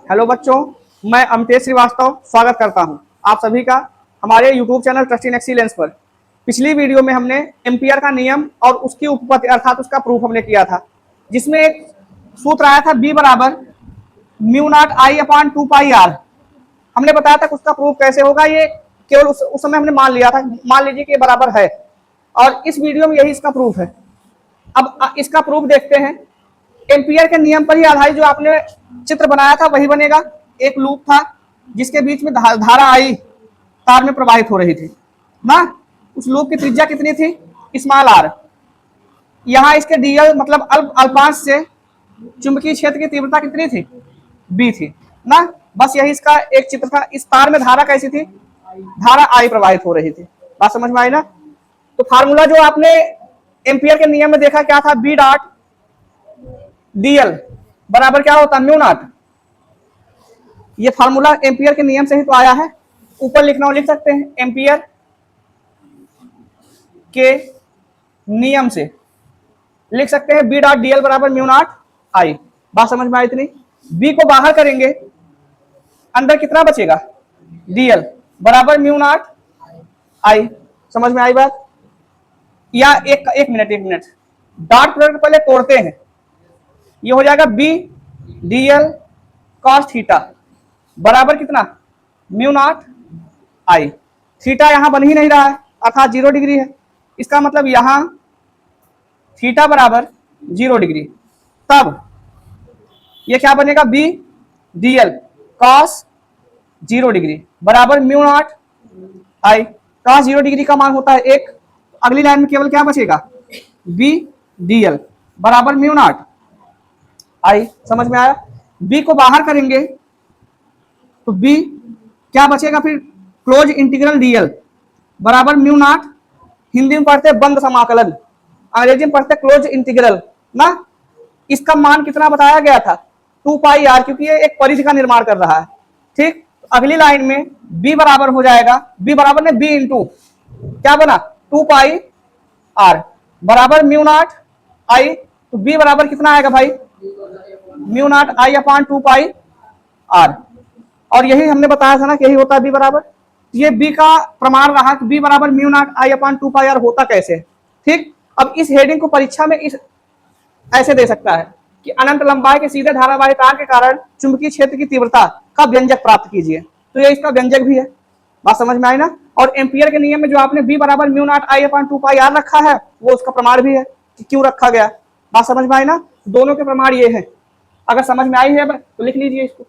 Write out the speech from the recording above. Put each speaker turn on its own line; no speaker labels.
Hello बच्चों, मैं अमितेश श्रीवास्तव स्वागत करता हूं आप सभी का हमारे YouTube channel trust in excellence पर। पिछली वीडियो में हमने एम्पियर का नियम और उसकी उपपत्ति अर्थात उसका प्रूफ हमने किया था, जिसमें एक सूत्र आया था B बराबर mu naught I upon 2 pi R. हमने बताया था कि उसका प्रूफ कैसे होगा। ये केवल उस समय हमने मान लिया था, मान लीजिए कि ये बराबर है, और इस वीडियो में यही इसका प्रूफ है। अब इसका प्रूफ देखते हैं। एम्पियर के नियम पर ही आधारित जो आपने चित्र बनाया था वही बनेगा। एक लूप था जिसके बीच में धारा आई तार में प्रवाहित हो रही थी ना। उस लूप की त्रिज्या कितनी थी? Small R. यहाँ इसके डीएल मतलब अल्पांश से चुंबकीय क्षेत्र की तीव्रता कितनी थी? बी थी ना। बस यही इसका एक चित्र था। इस तार में धारा कैसी थी? धारा आई प्रवाहित हो रही थी। बात समझ में आई ना। तो फार्मूला जो आपने एम्पियर के नियम में देखा क्या था? बी डॉट डीएल बराबर क्या होता है? Mu naught. ये फार्मूला एम्पियर के नियम से ही तो आया है। ऊपर लिखना हो लिख सकते हैं, एम्पियर के नियम से लिख सकते हैं बी डॉट डीएल बराबर म्यू नॉट आई। बात समझ में आई इतनी? बी को बाहर करेंगे, अंदर कितना बचेगा? डीएल बराबर म्यू नॉट आई। समझ में आई बात? या एक मिनट डॉट प्रोडक्ट पहले तोड़ते हैं। ये हो जाएगा बी डीएल कॉस थीटा बराबर कितना? म्यू नॉट आई। थीटा यहां बन ही नहीं रहा है अर्थात 0 डिग्री है। इसका मतलब यहां थीटा बराबर 0 डिग्री। तब ये क्या बनेगा? बी डीएल कॉस 0 डिग्री बराबर म्यू नॉट आई। कॉस 0 डिग्री का मान होता है 1। अगली लाइन में केवल क्या बचेगा? बी डीएल बराबर म्यू नॉट आई। समझ में आया? बी को बाहर करेंगे तो बी क्या बचेगा फिर? क्लोज इंटीग्रल डीएल बराबर म्यू नॉट। हिंदी में पढ़ते बंद समाकलन, अंग्रेजी में पढ़ते क्लोज इंटीग्रल ना। इसका मान कितना बताया गया था? 2 पाई आर, क्योंकि ये एक परिधि का निर्माण कर रहा है। ठीक। अगली लाइन में बी बराबर हो जाएगा, बी बराबर ने बी इंटू क्या बना? 2 पाई आर बराबर म्यू नॉट आई। तो बी बराबर कितना आएगा भाई? Mu naught I upon 2 pi R. और यही हमने बताया था ना कि यही होता है बी बराबर। ये बी का प्रमाण रहा कि बी बराबर mu naught I upon 2 pi R होता कैसे। ठीक। अब इस हेडिंग को परीक्षा में इस ऐसे दे सकता है कि अनंत लंबाई के सीधे धारावाही तार के कारण चुंबकीय क्षेत्र की तीव्रता का व्यंजक प्राप्त कीजिए। तो ये इसका व्यंजक भी है। बात समझ में आई ना। और एम्पियर के नियम में जो आपने बी बराबर mu naught I upon 2 pi R रखा है वो उसका प्रमाण भी है कि क्यों रखा गया। बात समझ में आई ना। दोनों के प्रमाण ये है। अगर समझ में आई है तो लिख लीजिए इसको।